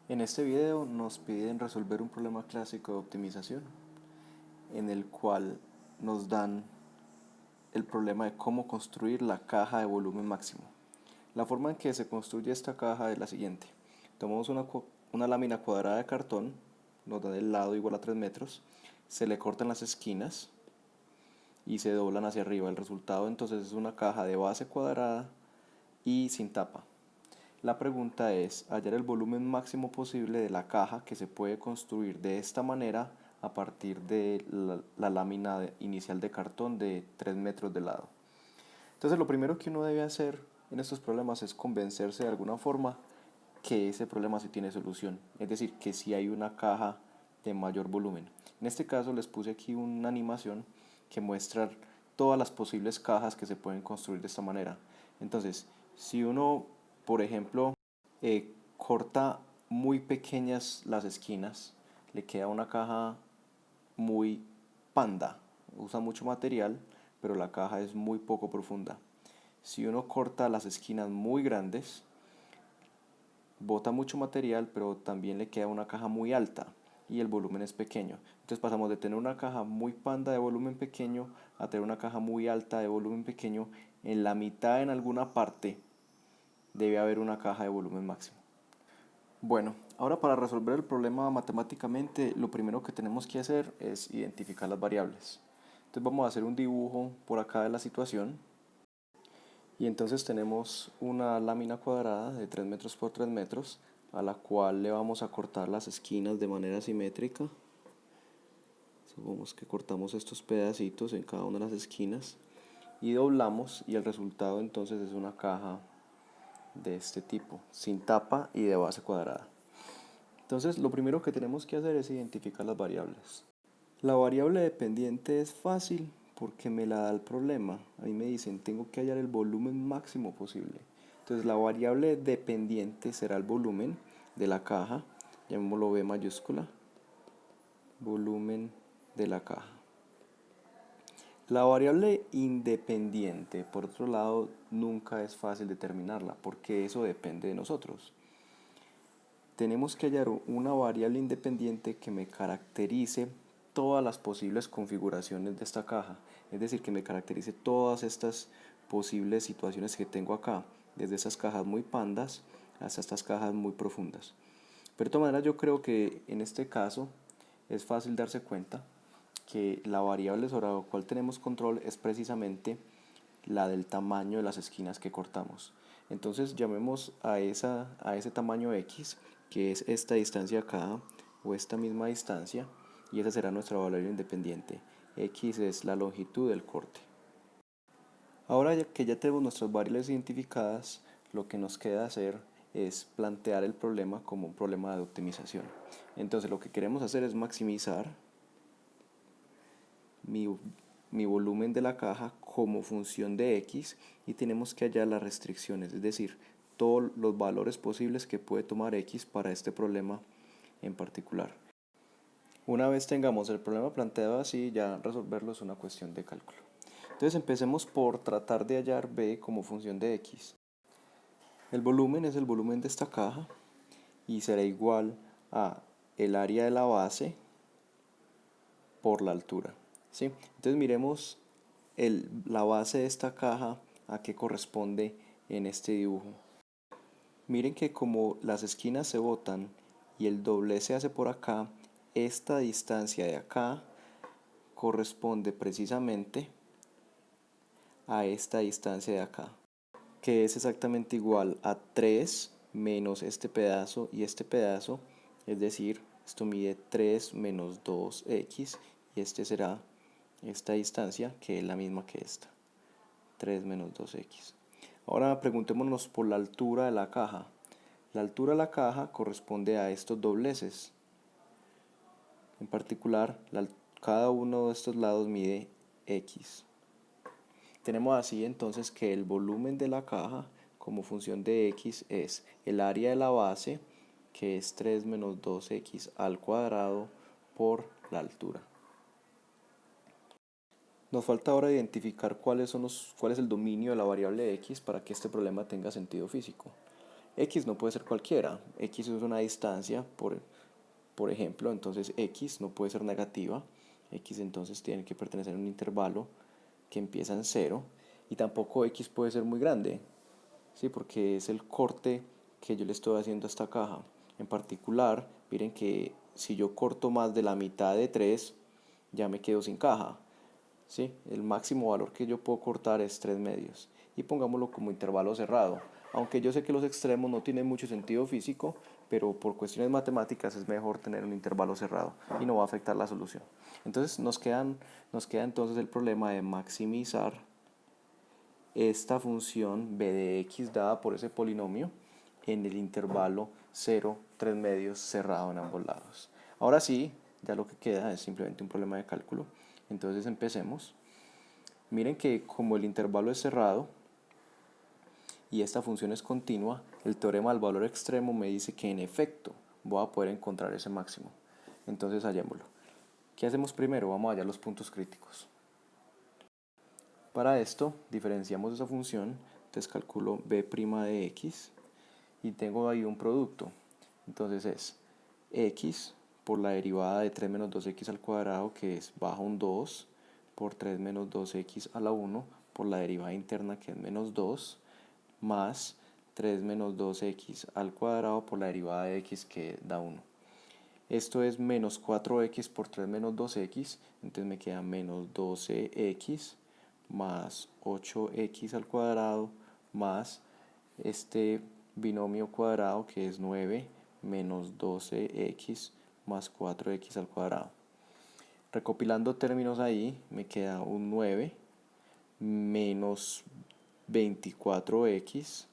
En este video nos piden resolver un problema clásico de optimización, en el cual nos dan el problema de cómo construir la caja de volumen máximo. La forma en que se construye esta caja es la siguiente. Tomamos una lámina cuadrada de cartón, nos da el lado igual a 3 metros, se le cortan las esquinas y se doblan hacia arriba. El resultado entonces es una caja de base cuadrada y sin tapa. La pregunta es hallar el volumen máximo posible de la caja que se puede construir de esta manera a partir de la lámina inicial de cartón de 3 metros de lado. Entonces lo primero que uno debe hacer en estos problemas es convencerse de alguna forma que ese problema sí tiene solución, es decir, que sí hay una caja de mayor volumen. En este caso les puse aquí una animación que muestra todas las posibles cajas que se pueden construir de esta manera. Entonces, si uno, por ejemplo, corta muy pequeñas las esquinas, le queda una caja muy panda, usa mucho material, pero la caja es muy poco profunda. Si uno corta las esquinas muy grandes, bota mucho material, pero también le queda una caja muy alta y el volumen es pequeño. Entonces pasamos de tener una caja muy panda de volumen pequeño a tener una caja muy alta de volumen pequeño. En la mitad, en alguna parte, debe haber una caja de volumen máximo. Bueno, ahora para resolver el problema matemáticamente, lo primero que tenemos que hacer es identificar las variables. Entonces vamos a hacer un dibujo por acá de la situación. Y entonces tenemos una lámina cuadrada de 3 metros por 3 metros a la cual le vamos a cortar las esquinas de manera simétrica. Supongamos que cortamos estos pedacitos en cada una de las esquinas y doblamos, y el resultado entonces es una caja de este tipo, sin tapa y de base cuadrada. Entonces lo primero que tenemos que hacer es identificar las variables. La variable dependiente es fácil porque me la da el problema. A mí me dicen, tengo que hallar el volumen máximo posible. Entonces la variable dependiente será el volumen de la caja, llamémoslo B mayúscula, volumen de la caja. La variable independiente, por otro lado, nunca es fácil determinarla porque eso depende de nosotros. Tenemos que hallar una variable independiente que me caracterice todas las posibles configuraciones de esta caja, es decir, que me caracterice todas estas posibles situaciones que tengo acá, desde estas cajas muy pandas hasta estas cajas muy profundas. Pero de todas maneras yo creo que en este caso es fácil darse cuenta que la variable sobre la cual tenemos control es precisamente la del tamaño de las esquinas que cortamos. Entonces llamemos a ese tamaño X, que es esta distancia acá, o esta misma distancia, y esa será nuestra variable independiente. X es la longitud del corte. Ahora que ya tenemos nuestras variables identificadas, lo que nos queda hacer es plantear el problema como un problema de optimización. Entonces lo que queremos hacer es maximizar mi, mi volumen de la caja como función de X, y tenemos que hallar las restricciones, es decir, todos los valores posibles que puede tomar X para este problema en particular. Una vez tengamos el problema planteado así, ya resolverlo es una cuestión de cálculo. Entonces empecemos por tratar de hallar B como función de X. El volumen es el volumen de esta caja y será igual a el área de la base por la altura, ¿sí? Entonces miremos la base de esta caja a qué corresponde en este dibujo. Miren que como las esquinas se botan y el doblez se hace por acá, esta distancia de acá corresponde precisamente a esta distancia de acá, que es exactamente igual a 3 menos este pedazo y este pedazo, es decir, esto mide 3 menos 2x, y este será esta distancia, que es la misma que esta, 3 menos 2x. Ahora preguntémonos por la altura de la caja. La altura de la caja corresponde a estos dobleces. En particular, cada uno de estos lados mide x. Tenemos así entonces que el volumen de la caja como función de x es el área de la base, que es 3 menos 2x al cuadrado, por la altura. Nos falta ahora identificar cuál es el dominio de la variable x para que este problema tenga sentido físico. X no puede ser cualquiera, X es una distancia, por ejemplo, entonces X no puede ser negativa, X entonces tiene que pertenecer a un intervalo que empieza en cero, y tampoco X puede ser muy grande, ¿sí? Porque es el corte que yo le estoy haciendo a esta caja. En particular, miren que si yo corto más de la mitad de 3 ya me quedo sin caja, ¿sí? El máximo valor que yo puedo cortar es 3 medios. Y pongámoslo como intervalo cerrado. Aunque yo sé que los extremos no tienen mucho sentido físico, pero por cuestiones matemáticas es mejor tener un intervalo cerrado y no va a afectar la solución. Entonces nos queda entonces el problema de maximizar esta función b de x dada por ese polinomio en el intervalo 0, 3 medios cerrado en ambos lados. Ahora sí, ya lo que queda es simplemente un problema de cálculo. Entonces empecemos. Miren que como el intervalo es cerrado y esta función es continua, el teorema del valor extremo me dice que en efecto voy a poder encontrar ese máximo. Entonces hallémoslo. ¿Qué hacemos primero? Vamos a hallar los puntos críticos. Para esto diferenciamos esa función, entonces calculo b' de x y tengo ahí un producto. Entonces es x por la derivada de 3 menos 2x al cuadrado, que es baja un 2, por 3 menos 2x a la 1, por la derivada interna, que es menos 2, más 3 menos 2x al cuadrado por la derivada de x, que da 1. Esto es menos 4x por 3 menos 2x, entonces me queda menos 12x más 8x al cuadrado más este binomio cuadrado que es 9 menos 12x más 4x al cuadrado. Recopilando términos ahí, me queda un 9 menos 24x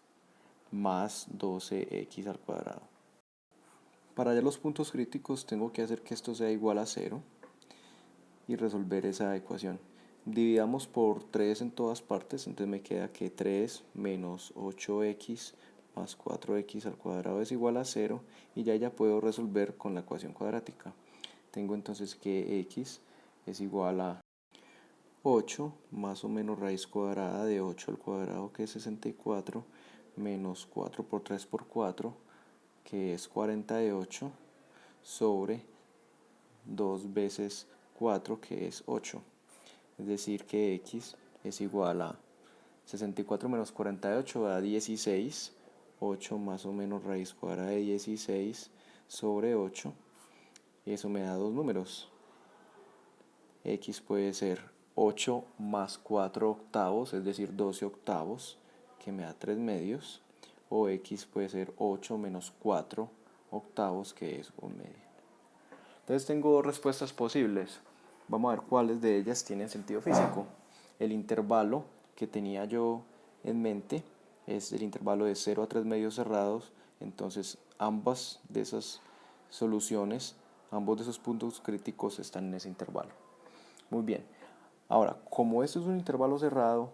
más 12x al cuadrado. Para hallar los puntos críticos tengo que hacer que esto sea igual a 0 y resolver esa ecuación. Dividamos por 3 en todas partes, entonces me queda que 3 menos 8x más 4x al cuadrado es igual a 0 y ya puedo resolver con la ecuación cuadrática. Tengo entonces que x es igual a 8 más o menos raíz cuadrada de 8 al cuadrado, que es 64, menos 4 por 3 por 4, que es 48, sobre 2 veces 4, que es 8. Es decir, que x es igual a 64 menos 48 da 16, 8 más o menos raíz cuadrada de 16 sobre 8, y eso me da dos números. X puede ser 8 más 4 octavos, es decir, 12 octavos, que me da 3 medios, o x puede ser 8 menos 4 octavos, que es 1 medio. Entonces tengo dos respuestas posibles. Vamos a ver cuáles de ellas tienen sentido físico. El intervalo que tenía yo en mente es el intervalo de 0 a 3 medios cerrados. Entonces ambas de esas soluciones, ambos de esos puntos críticos están en ese intervalo. Muy bien. Ahora, como esto es un intervalo cerrado,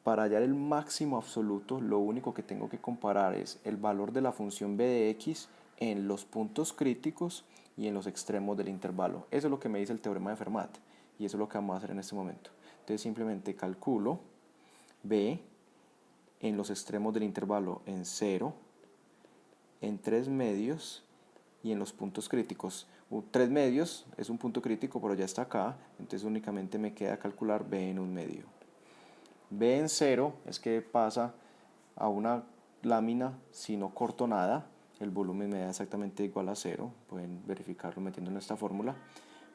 para hallar el máximo absoluto, lo único que tengo que comparar es el valor de la función b de x en los puntos críticos y en los extremos del intervalo. Eso es lo que me dice el teorema de Fermat y eso es lo que vamos a hacer en este momento. Entonces simplemente calculo b en los extremos del intervalo en 0, en 3 medios y en los puntos críticos. 3 medios es un punto crítico, pero ya está acá, entonces únicamente me queda calcular b en 1 medio. B en 0 es que pasa a una lámina si no corto nada, el volumen me da exactamente igual a 0, pueden verificarlo metiendo en esta fórmula.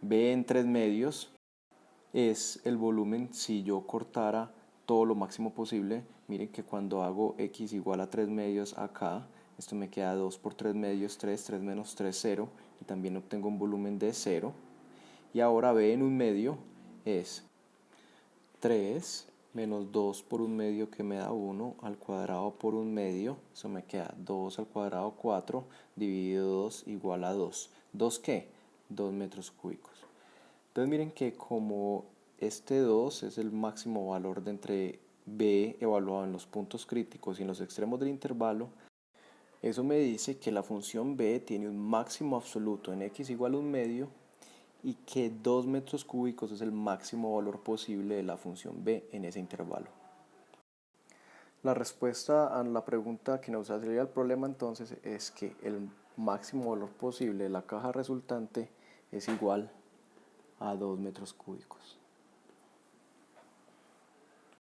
B en 3 medios es el volumen si yo cortara todo lo máximo posible. Miren que cuando hago x igual a 3 medios acá, esto me queda 2 por 3 medios, 3, 3 menos 3, 0, y también obtengo un volumen de 0. Y ahora b en 1 medio es 3 menos 2 por 1 medio, que me da 1 al cuadrado por 1 medio, eso me queda 2 al cuadrado 4 dividido 2 igual a 2. ¿2 qué? 2 metros cúbicos. Entonces miren que como este 2 es el máximo valor de entre b evaluado en los puntos críticos y en los extremos del intervalo, eso me dice que la función b tiene un máximo absoluto en x igual a 1 medio y que 2 metros cúbicos es el máximo valor posible de la función b en ese intervalo. La respuesta a la pregunta que nos haría el problema entonces es que el máximo valor posible de la caja resultante es igual a 2 metros cúbicos.